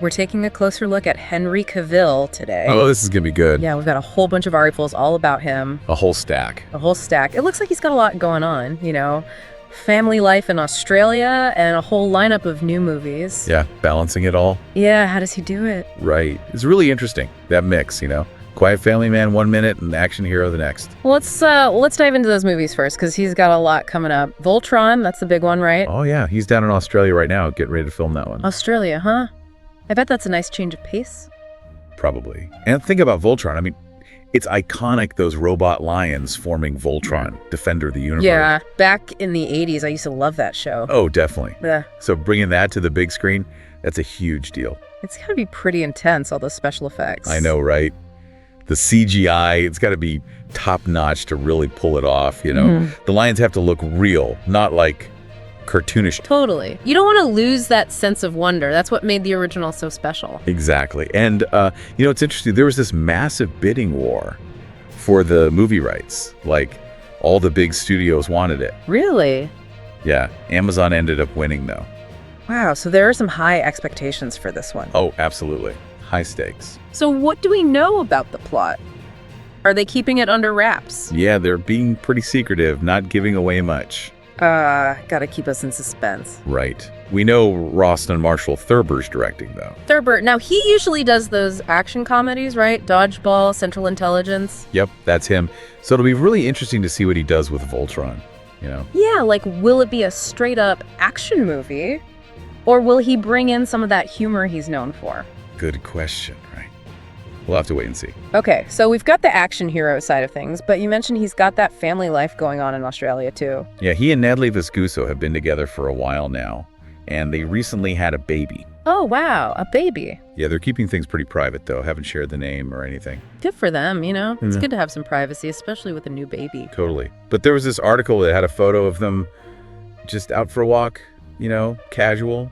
We're taking a closer look at Henry Cavill today. Oh, this is going to be good. Yeah, we've got a whole bunch of articles all about him. A whole stack. A whole stack. It looks like he's got a lot going on, you know. Family life in Australia and a whole lineup of new movies. Yeah, balancing it all. Yeah, how does he do it? Right. It's really interesting, that mix, you know. Quiet family man 1 minute and action hero the next. Well, let's dive into those movies first, because he's got a lot coming up. Voltron, that's the big one, right? Oh, yeah. He's down in Australia right now getting ready to film that one. Australia, huh? I bet that's a nice change of pace. Probably. And think about Voltron. I mean, it's iconic, those robot lions forming Voltron, Defender of the Universe. Yeah, back in the 80s, I used to love that show. Oh, definitely. Yeah. So bringing that to the big screen, that's a huge deal. It's got to be pretty intense, all those special effects. I know, right? The CGI, it's got to be top-notch to really pull it off, you know? Mm-hmm. The lions have to look real, not like cartoonish. Totally. You don't want to lose that sense of wonder. That's what made the original so special. Exactly. And, you know, it's interesting. There was this massive bidding war for the movie rights. Like, all the big studios wanted it. Really? Yeah. Amazon ended up winning, though. Wow, so there are some high expectations for this one. Oh, absolutely. High stakes. So what do we know about the plot? Are they keeping it under wraps? Yeah, they're being pretty secretive, not giving away much. Gotta keep us in suspense. Right. We know Roston Marshall Thurber's directing, though. Thurber, now he usually does those action comedies, right? Dodgeball, Central Intelligence. Yep, that's him. So it'll be really interesting to see what he does with Voltron, you know? Yeah, like, will it be a straight-up action movie? Or will he bring in some of that humor he's known for? Good question, right? We'll have to wait and see. Okay, so we've got the action hero side of things, but you mentioned he's got that family life going on in Australia, too. Yeah, he and Natalie Viscuso have been together for a while now, and they recently had a baby. Oh, wow, a baby. Yeah, they're keeping things pretty private, though. Haven't shared the name or anything. Good for them, you know? It's good to have some privacy, especially with a new baby. Totally. But there was this article that had a photo of them just out for a walk, you know, casual,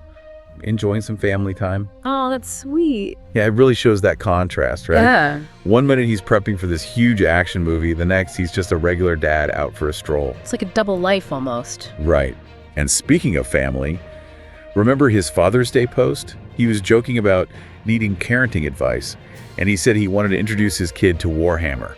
enjoying some family time. Oh, that's sweet. Yeah, it really shows that contrast, right? Yeah. 1 minute he's prepping for this huge action movie, the next he's just a regular dad out for a stroll. It's like a double life almost. Right. And speaking of family, remember his Father's Day post? He was joking about needing parenting advice, and he said he wanted to introduce his kid to Warhammer.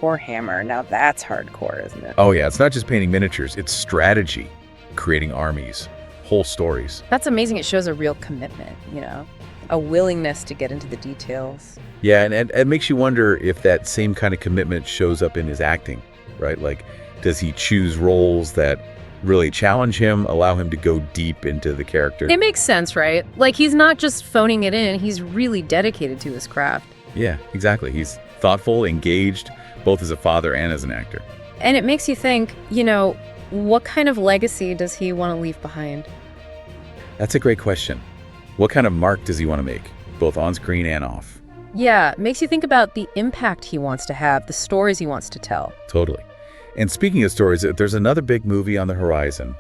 Warhammer, now that's hardcore, isn't it? Oh yeah, it's not just painting miniatures, it's strategy, creating armies, whole stories. That's amazing. It shows a real commitment, you know, a willingness to get into the details. Yeah, and it makes you wonder if that same kind of commitment shows up in his acting, right? Like, does he choose roles that really challenge him, allow him to go deep into the character? It makes sense, right? Like, he's not just phoning it in, he's really dedicated to his craft. Yeah, exactly. He's thoughtful, engaged, both as a father and as an actor. And it makes you think, you know, what kind of legacy does he want to leave behind? That's a great question. What kind of mark does he want to make, both on screen and off? Yeah, it makes you think about the impact he wants to have, the stories he wants to tell. Totally. And speaking of stories, there's another big movie on the horizon,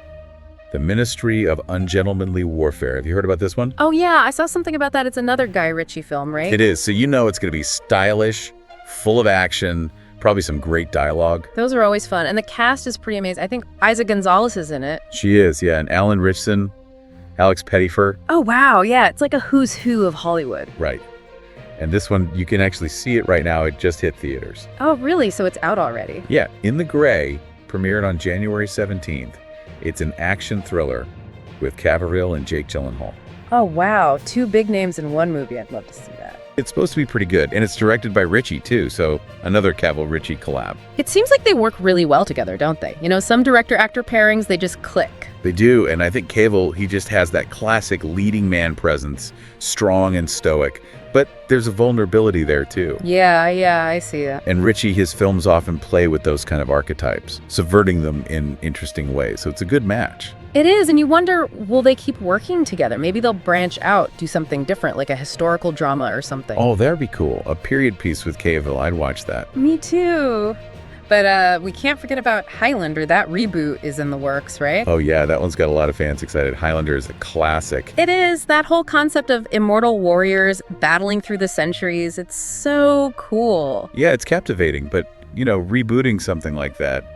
The Ministry of Ungentlemanly Warfare. Have you heard about this one? Oh yeah, I saw something about that. It's another Guy Ritchie film, right? It is. So you know it's going to be stylish, full of action, probably some great dialogue. Those are always fun. And the cast is pretty amazing. I think Isa Gonzalez is in it. She is, yeah. And Alan Ritchson, Alex Pettyfer. Oh, wow. Yeah, it's like a who's who of Hollywood. Right. And this one, you can actually see it right now. It just hit theaters. Oh, really? So it's out already? Yeah. In the Gray premiered on January 17th. It's an action thriller with Cavill and Jake Gyllenhaal. Oh, wow. 2 big names in one movie. I'd love to see that. It's supposed to be pretty good, and it's directed by Ritchie, too, so another Cavill-Ritchie collab. It seems like they work really well together, don't they? You know, some director-actor pairings, they just click. They do, and I think Cavill, he just has that classic leading man presence, strong and stoic, but there's a vulnerability there, too. Yeah, I see that. And Ritchie, his films often play with those kind of archetypes, subverting them in interesting ways, so it's a good match. It is, and you wonder, will they keep working together? Maybe they'll branch out, do something different, like a historical drama or something. Oh, that'd be cool. A period piece with Cavill, I'd watch that. Me too. But we can't forget about Highlander. That reboot is in the works, right? Oh yeah, that one's got a lot of fans excited. Highlander is a classic. It is. That whole concept of immortal warriors battling through the centuries, it's so cool. Yeah, it's captivating, but, you know, rebooting something like that,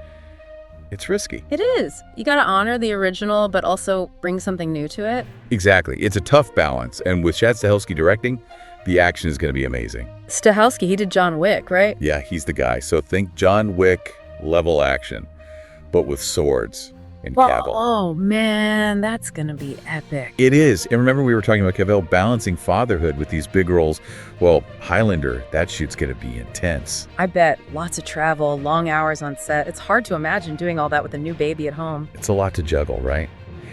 It's risky. It is. You gotta honor the original, but also bring something new to it. Exactly. It's a tough balance. And with Chad Stahelski directing, the action is going to be amazing. Stahelski, he did John Wick, right? Yeah, he's the guy. So think John Wick level action, but with swords and Cavill. Oh, man, that's gonna be epic. It is. And remember, we were talking about Cavill balancing fatherhood with these big roles. Well, Highlander, that shoot's going to be intense. I bet. Lots of travel, long hours on set. It's hard to imagine doing all that with a new baby at home. It's a lot to juggle, right?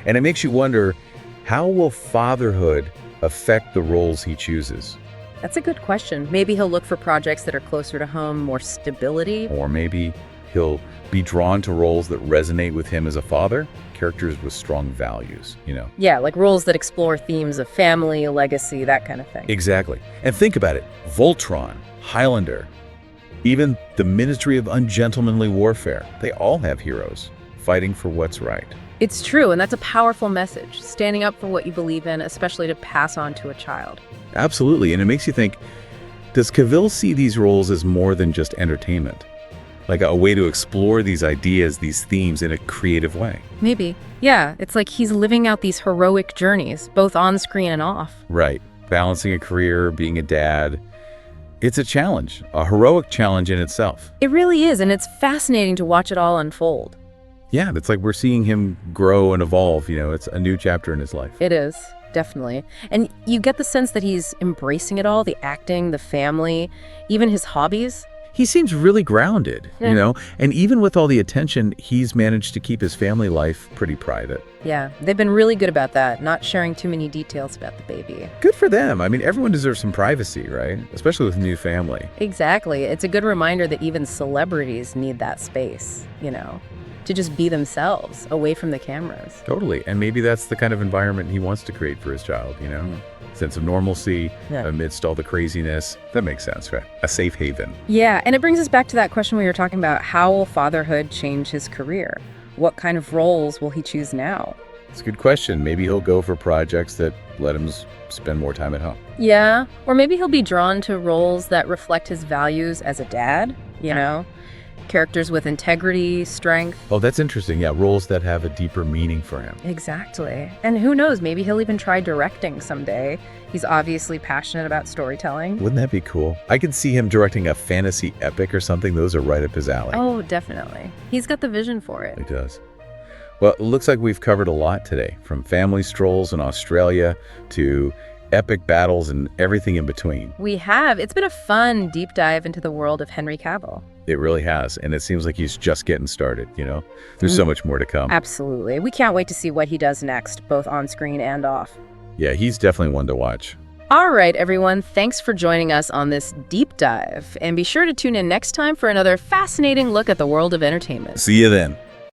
And it makes you wonder, how will fatherhood affect the roles he chooses? That's a good question. Maybe he'll look for projects that are closer to home, more stability. Or maybe he'll be drawn to roles that resonate with him as a father, characters with strong values, Yeah, like roles that explore themes of family, legacy, that kind of thing. Exactly. And think about it. Voltron, Highlander, even the Ministry of Ungentlemanly Warfare, they all have heroes fighting for what's right. It's true, and that's a powerful message, standing up for what you believe in, especially to pass on to a child. Absolutely. And it makes you think, does Cavill see these roles as more than just entertainment? Like a way to explore these ideas, these themes in a creative way? Maybe. Yeah, it's like he's living out these heroic journeys, both on screen and off. Right. Balancing a career, being a dad. It's a challenge, a heroic challenge in itself. It really is, and it's fascinating to watch it all unfold. Yeah, it's like we're seeing him grow and evolve. It's a new chapter in his life. It is, definitely. And you get the sense that he's embracing it all, the acting, the family, even his hobbies. He seems really grounded, Yeah. And even with all the attention, he's managed to keep his family life pretty private. Yeah, they've been really good about that, not sharing too many details about the baby. Good for them. I mean, everyone deserves some privacy, right? Especially with a new family. Exactly. It's a good reminder that even celebrities need that space, to just be themselves, away from the cameras. Totally. And maybe that's the kind of environment he wants to create for his child, Sense of normalcy amidst all the craziness. That makes sense, right? A safe haven. Yeah, and it brings us back to that question we were talking about. How will fatherhood change his career? What kind of roles will he choose now? It's a good question. Maybe he'll go for projects that let him spend more time at home. Yeah, or maybe he'll be drawn to roles that reflect his values as a dad, Characters with integrity, strength. Oh, that's interesting. Yeah, roles that have a deeper meaning for him. Exactly. And who knows, maybe he'll even try directing someday. He's obviously passionate about storytelling. Wouldn't that be cool? I could see him directing a fantasy epic or something. Those are right up his alley. Oh, definitely. He's got the vision for it. He does. Well, it looks like we've covered a lot today, from family strolls in Australia to epic battles and everything in between. We have. It's been a fun deep dive into the world of Henry Cavill. It really has. And it seems like he's just getting started, There's so much more to come. Absolutely. We can't wait to see what he does next, both on screen and off. Yeah, he's definitely one to watch. All right, everyone. Thanks for joining us on this deep dive. And be sure to tune in next time for another fascinating look at the world of entertainment. See you then.